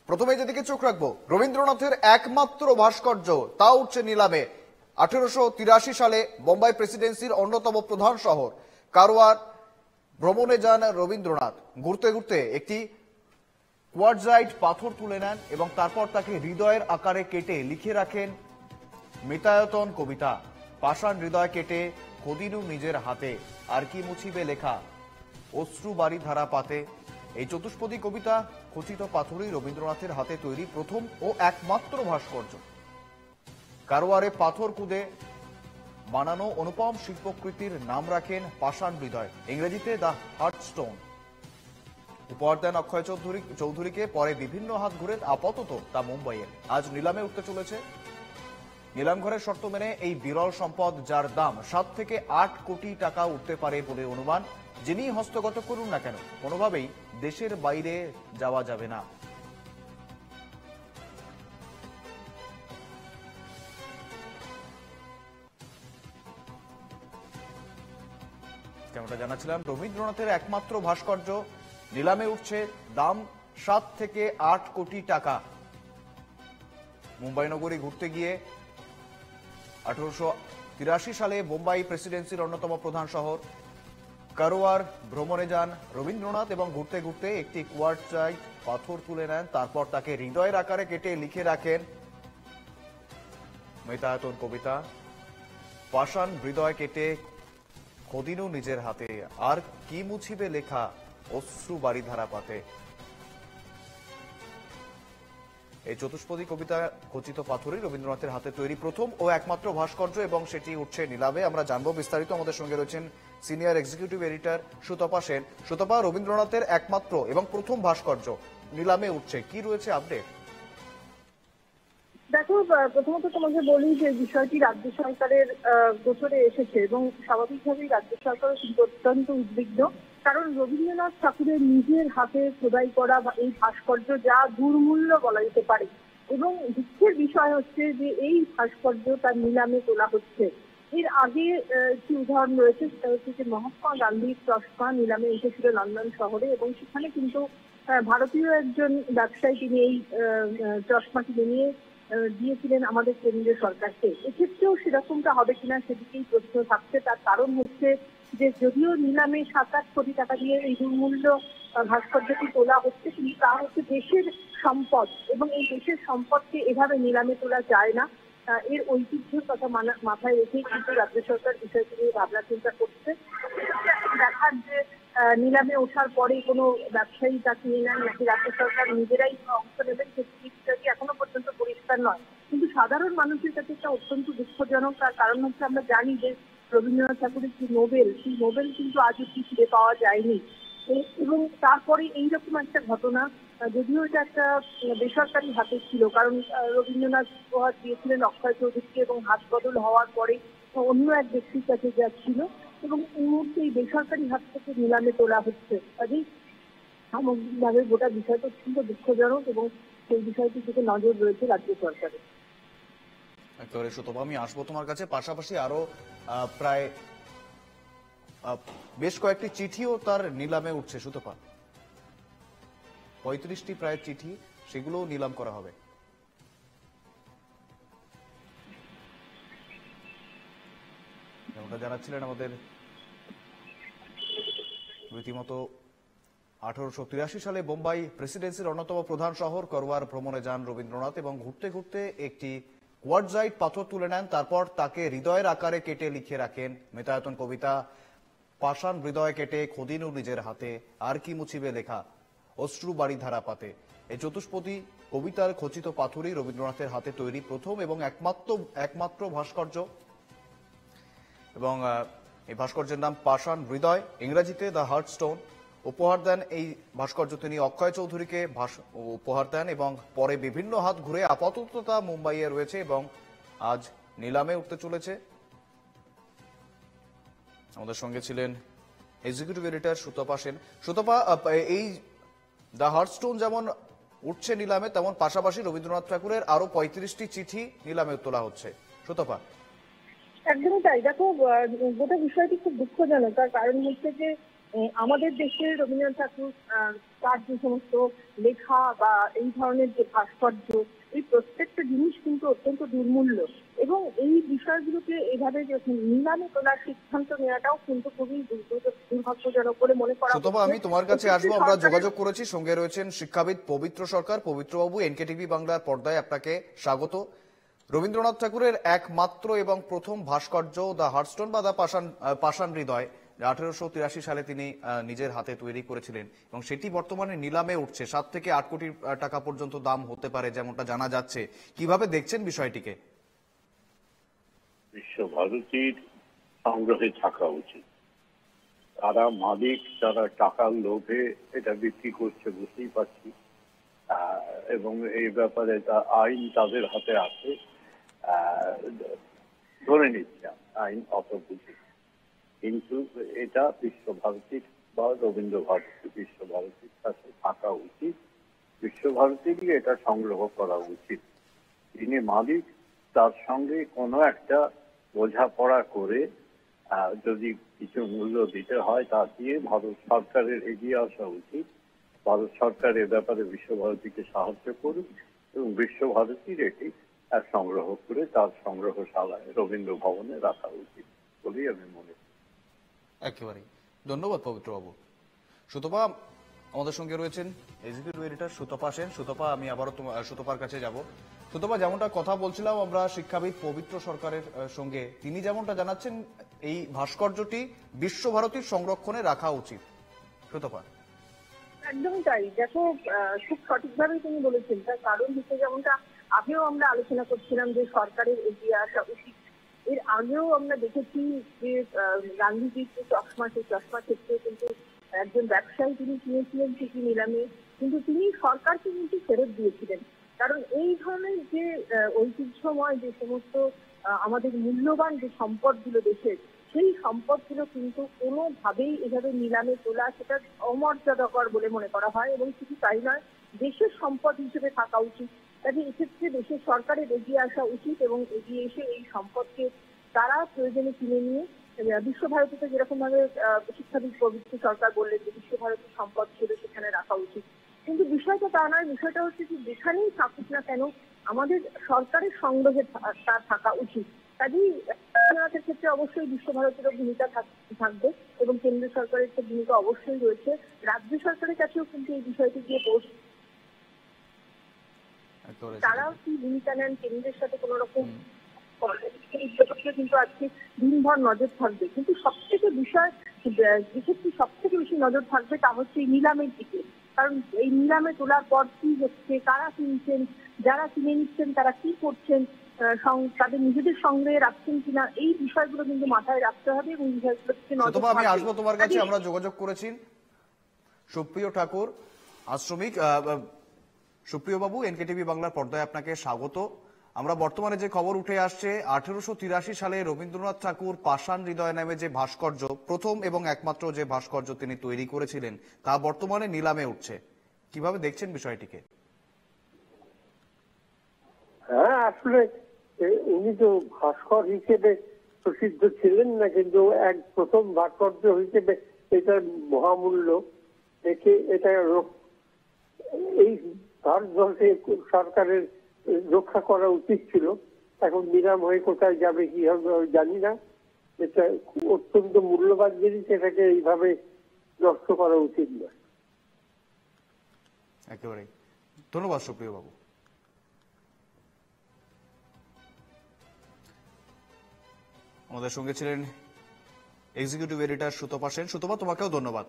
প্রথমে যেদিকে চোখ রাখবো, রবীন্দ্রনাথের একমাত্র ভাস্কর্য তা উঠছে নিলামে। 1883 সালে বোম্বাই প্রেসিডেন্সির অন্যতম প্রধান শহর কারওয়ার ভ্রমণে যান রবীন্দ্রনাথ। ঘুরতে ঘুরতে একটি কোয়ার্টজাইট পাথর তুলে নেন এবং তারপর তাকে হৃদয়ের আকারে কেটে লিখে রাখেন মিতায়তন কবিতা। পাষাণ হৃদয় কেটে খদিনু নিজের হাতে, আর কি মুছিবে লেখা অশ্রু বাড়ি ধারা পাতে। এই চতুষ্পদী কবিতা খচিত পাথরই রবীন্দ্রনাথের হাতে তৈরি প্রথম ও একমাত্র ভাস্কর্য। কারওয়ারে পাথর কুদে বানানো অনুপম শিল্পকৃতির নাম রাখেন পাষাণ হৃদয়, ইংরেজিতে দ্য হার্টস্টোন। উপহার দেন অক্ষয় চৌধুরীকে, পরে বিভিন্ন হাত ঘুরে আপাতত তা মুম্বাইয়ে। আজ নিলামে উঠতে চলেছে। নিলাম ঘরের শর্ত মেনে এই বিরল সম্পদ, যার দাম 7 থেকে 8 কোটি টাকা উঠতে পারে বলে অনুমান। যিনি হস্তগত করুন না কেন, কোনোভাবেই দেশের বাইরে যাওয়া যাবে না। যেমনটা জানাচ্ছিলাম, রবীন্দ্রনাথের একমাত্র ভাস্কর্য নিলামে উঠছে, দাম 7 থেকে 8 কোটি টাকা। মুম্বাই নগরী ঘুরতে গিয়ে 1883 সালে বোম্বাই প্রেসিডেন্সির অন্যতম প্রধান শহর কারওয়ার ভ্রমণে যান রবীন্দ্রনাথ এবং ঘুরতে ঘুরতে একটি কোয়ার্টজাইট পাথর তুলে নেন। তারপর তাকে হৃদয়ের আকারে কেটে লিখে রাখেন মিতায়তন কবিতা। পাষাণ হৃদয় কেটে খদিনু নিজের হাতে, আর কি মুছিবে লেখা অশ্রু বাড়ি ধারা পাতে। এই চতুষ্পদী কবিতা খচিত পাথরই রবীন্দ্রনাথের হাতে তৈরি প্রথম ও একমাত্র ভাস্কর্য এবং সেটি উঠছে নিলামে। আমরা জানবো বিস্তারিত। আমাদের সঙ্গে রয়েছেন senior executive editor Sutapa Sen. Sutapa, রবীন্দ্রনাথের একমাত্র এবং প্রথম ভাস্কর্য নিলামে উঠছে, কি রয়েছে আপডেট? দেখো, প্রথমত তোমাকে বলি যে বিষয়টি রাজ্য সরকারের গোচরে এসেছে এবং স্বাভাবিকভাবেই রাজ্য সরকারও কিন্তু অত্যন্ত উদ্বিগ্ন। কারণ রবীন্দ্রনাথ ঠাকুরের নিজের হাতে খোদাই করা এই ভাস্কর্য যা দুর্মূল্য বলা যেতে পারে, এবং দুঃখের বিষয় হচ্ছে যে এই ভাস্কর্য তার নিলামে তোলা হচ্ছে। এর আগে একটি উদাহরণ রয়েছে, সেটা হচ্ছে যে মহাত্মা গান্ধীর চশমা নিলামে এসেছিল লন্ডন শহরে, এবং সেখানে কিন্তু ভারতীয় একজন ব্যবসায়ী তিনি এই চশমাটি নিয়ে দিয়েছিলেন আমাদের কেন্দ্রীয় সরকারকে। এক্ষেত্রেও সেরকমটা হবে কিনা সেদিকেই প্রশ্ন থাকছে। তার কারণ হচ্ছে যে যদিও নিলামে 7-8 কোটি টাকা দিয়ে এই দুর্মূল্য ভাস্কর্যটি তোলা হচ্ছে, কিন্তু তা হচ্ছে দেশের সম্পদ, এবং এই দেশের সম্পদকে এভাবে নিলামে তোলা যায় না। এর ঐতিহ্যের কথা মাথায় রেখেই কিন্তু রাজ্য সরকার বিষয়টি নিয়ে ভাবনা চিন্তা করছে। দেখার যে নিলামে ওঠার পরে কোনো ব্যবসায়ী তা কিনে নেন নাকি রাজ্য সরকার নিজেরাই অংশ নেবেন, সেটি এখনো পর্যন্ত পরিষ্কার নয়। কিন্তু সাধারণ মানুষের কাছে এটা অত্যন্ত দুঃখজনক। তার কারণ হচ্ছে আমরা জানি যে রবীন্দ্রনাথ ঠাকুরের যে নোবেল, সেই নোবেল কিন্তু আজ অব্দি ফিরে পাওয়া যায়নি। এবং তারপরে এইরকম একটা ঘটনা, যদিও এটা একটা বেসরকারি হাতে ছিল, কারণ রবীন্দ্রনাথ উপহার দিয়েছিলেন অক্ষয় চৌধুরীকে এবং হাত বদল হওয়ার পরে অন্য এক ব্যক্তির কাছে যা ছিল, এবং এই মুহূর্তে এই বেসরকারি হাত থেকে নিলামে তোলা হচ্ছে। কাজেই সামগ্রিকভাবে গোটা বিষয়টা অত্যন্ত দুঃখজনক এবং সেই বিষয়টির দিকে নজর রয়েছে রাজ্য সরকারের। একেবারে সুতপা, আমি আসবো তোমার কাছে। পাশাপাশি আরো প্রায় বেশ কয়েকটি চিঠিও তার নিলামে উঠছে সুতপা, 35টি প্রায় চিঠি, সেগুলোও নিলাম করা হবে। যেমনটা জানাচ্ছিলেন আমাদের রীতিমতো 1883 সালে বোম্বাই প্রেসিডেন্সির অন্যতম প্রধান শহর কারওয়ার ভ্রমণে যান রবীন্দ্রনাথ এবং ঘুরতে ঘুরতে একটি কোয়ার্টজাইট পাথর তুলে নেন। তারপর তাকে হৃদয়ের আকারে কেটে লিখে রাখেন মিতায়তন কবিতা। পাষাণ হৃদয় কেটে খদিনু নিজের হাতে, আর কি মুছিবে লেখা অশ্রু বাড়ি ধারা পাতে। এই চতুষ্পদী কবিতার খচিত পাথরই রবীন্দ্রনাথের হাতে তৈরি প্রথম এবং একমাত্র ভাস্কর্য, এবং এই ভাস্কর্যের নাম পাষাণ হৃদয়, ইংরেজিতে দ্য হার্টস্টোন। উপহার দেন এই ভাস্কর্য তিনি অক্ষয় চৌধুরীকে উপহার দেন এবং পরে বিভিন্ন হাত ঘুরে আপাতত তা মুম্বাইয়ে রয়েছে এবং আজ নিলামে উঠতে চলেছে। আমাদের সঙ্গে ছিলেন এক্সিকিউটিভ এডিটর সুতপা সেন। সুতপা, এই দ্য হার্টস্টোন যেমন উঠছে নিলামে, তেমন পাশাপাশি রবীন্দ্রনাথ ঠাকুরের আরো 35টি চিঠি নিলামে তোলা হচ্ছে। সুতপা, একদমই তাই। দেখো, গোটা বিষয়টি খুব দুঃখজনক। তার কারণ হচ্ছে যে আমাদের দেশে রবীন্দ্রনাথ ঠাকুর তার যে সমস্ত লেখা বা এই ধরনের যে ভাস্কর্য, এই প্রত্যেকটা জিনিস কিন্তু অত্যন্ত দুর্মূল্য, এবং এই বিষয়গুলোকে এভাবে নিলামে তোলার সিদ্ধান্ত নেওয়াটাও কিন্তু খুবই দুর্ভাগ্যজনক বলে মনে করা সুতপা, হচ্ছে। আমি তোমার কাছে আসবো। আমরা সরকারের- যোগাযোগ করেছি, সঙ্গে রয়েছেন শিক্ষাবিদ পবিত্র সরকার। পবিত্রবাবু, এনকেটিভি বাংলার পর্দায় আপনাকে স্বাগত। রবীন্দ্রনাথ ঠাকুরের একমাত্র এবং প্রথম ভাস্কর্য দ্য হার্টস্টোন বা দ্য পাষাণ হৃদয় 1883 সালে তিনি নিজের হাতে তৈরি করেছিলেন, এবং সেটি বর্তমানে নিলামে উঠছে। 7 থেকে 8 কোটি টাকা পর্যন্ত দাম হতে পারে যেমনটা জানা যাচ্ছে। কিভাবে দেখছেন বিষয়টিকে? বিশ্বভারতীর সংগ্রহে থাকা উচিত। তারা মালিক, তারা টাকার লোভে এটা বিক্রি করছে বুঝতেই পারছি, এবং এই ব্যাপারে আইন তাদের হাতে আছে। ধরে নিচ্ছে আইন অত বুঝি, কিন্তু এটা বিশ্বভারতীর বা রবীন্দ্র ভারতী বিশ্বভারতীর কাছে থাকা উচিত। বিশ্বভারতীরই এটা সংগ্রহ করা উচিত। যিনি মালিক তার সঙ্গে কোনো একটা বোঝাপড়া করে যদি কিছু মূল্য দিতে হয় তা দিয়ে ভারত সরকারের এগিয়ে আসা উচিত। ভারত সরকার এ ব্যাপারে বিশ্বভারতীকে সাহায্য করুক এবং বিশ্বভারতীর এটি সংগ্রহ করে তার সংগ্রহশালায় রবীন্দ্র ভবনে রাখা উচিত বলেই আমি মনে করি। একেবারেই ধন্যবাদ পবিত্রবাবু। সুতপা, আমাদের সঙ্গে রয়েছেন এক্সিকিউটিভ এডিটর সুতপা সেন। সুতপা, আমি আবারও সুতপার কাছে যাব। সুতপা, যেমনটা কথা বলছিলাম আমরা শিক্ষাবিদ পবিত্র সরকারের সঙ্গে, তিনি যেমনটা জানাচ্ছেন এই ভাস্কর্যটি বিশ্বভারতীর সংরক্ষণে রাখা উচিত। সুতপা, একদমই তাই। দেখো, খুব সঠিকভাবেই তিনি বলেছেন। তার কারণ হচ্ছে, যেমনটা আগেও আমরা আলোচনা করছিলাম যে সরকারের এগিয়ে আসা উচিত। এর আগেও আমরা দেখেছি যে গান্ধীজির যে চশমা, সেই চশমা ক্ষেত্রে কিন্তু একজন ব্যবসায়ী তিনি কিনেছিলেন ঠিকই নিলামে, কিন্তু তিনি সরকারকে কিন্তু ফেরত দিয়েছিলেন। কারণ এই ধরনের যে ঐতিহ্যময় যে সমস্ত আমাদের মূল্যবান যে সম্পদগুলো দেশের, সেই সম্পদগুলো কিন্তু কোনোভাবেই এভাবে নিলামে তোলা সেটা অমর্যাদাকর বলে মনে করা হয়, এবং শুধু তাই নয়, দেশের সম্পদ হিসেবে থাকা উচিত। কাজে এক্ষেত্রে দেশের সরকারের এগিয়ে আসা উচিত এবং এগিয়ে এসে এই সম্পদকে তারা প্রয়োজনে কিনে নিয়ে বিশ্বভারতীতে যেরকম ভাবে শিক্ষাবিদ পবিত্র সরকার বললেন যে বিশ্বভারতীর সম্পদ ছিল সেখানে রাখা উচিত, কিন্তু বিষয়টা তা নয়। বিষয়টা হচ্ছে যে যেখানেই থাকুক না কেন আমাদের সরকারের সংগ্রহে তা থাকা উচিত। কাজেই রবীন্দ্রনাথের ক্ষেত্রে অবশ্যই বিশ্বভারতীরও ভূমিকা থাকবে, এবং কেন্দ্র সরকারের তো ভূমিকা অবশ্যই রয়েছে। রাজ্য সরকারের কাছেও কিন্তু এই বিষয়টি গিয়ে পৌঁছে, তারাও কি ভূমিকা নেন, কেন্দ্রের সাথে কোন রকম কিন্তু আজকে দিনভর নজর থাকবে। কিন্তু সব থেকে বিষয় যেক্ষেত্রে সব থেকে বেশি নজর থাকবে তা হচ্ছে এই নিলামের দিকে। কারণ এই নিলামে তোলার পর কি হচ্ছে, কারা কিনছেন, যারা কিনে নিচ্ছেন তারা কি করছেন, তাদের নিজেদের সংগ্রহে রাখছেন কিনা, এই বিষয়গুলো কিন্তু মাথায় রাখতে হবে এবং বিষয়গুলোকে নজর সুতপা, আমি থাকবে। আসবো তোমার কাছে। আমরা যোগাযোগ করেছি সুপ্রিয় ঠাকুর, আশ্রমিক। সুপ্রিয় বাবু, এনকেটিভি বাংলার পর্দায় আপনাকে স্বাগত। আমরা বর্তমানে যে খবর উঠে আসছে, 1883 সালে রবীন্দ্রনাথ ঠাকুর পাষাণ হৃদয় নামে যে ভাস্কর্য, প্রথম এবং একমাত্র যে ভাস্কর্য তিনি তৈরি করেছিলেন, তা বর্তমানে নিলামে উঠছে। কিভাবে দেখছেন বিষয়টিকে? হ্যাঁ, আসলে উনি তো ভাস্কর হিসেবে প্রসিদ্ধ ছিলেন না, কিন্তু এক প্রথম ভাস্কর্য হিসেবে এটার মহামূল্য দেখে এটা এই ভারতবর্ষে সরকারের রক্ষা করা উচিত ছিল। এখন নিলাম হয়ে কোথায় যাবে কি হবে জানি না। এটা অত্যন্ত মূল্যবান জিনিস, এটাকে এইভাবে নষ্ট করা উচিত নয়। একেবারেই ধন্যবাদ সুপ্রিয় বাবু। আমাদের সঙ্গে ছিলেন এক্সিকিউটিভ এডিটর সুতপা সেন। সুতপা, তোমাকেও ধন্যবাদ।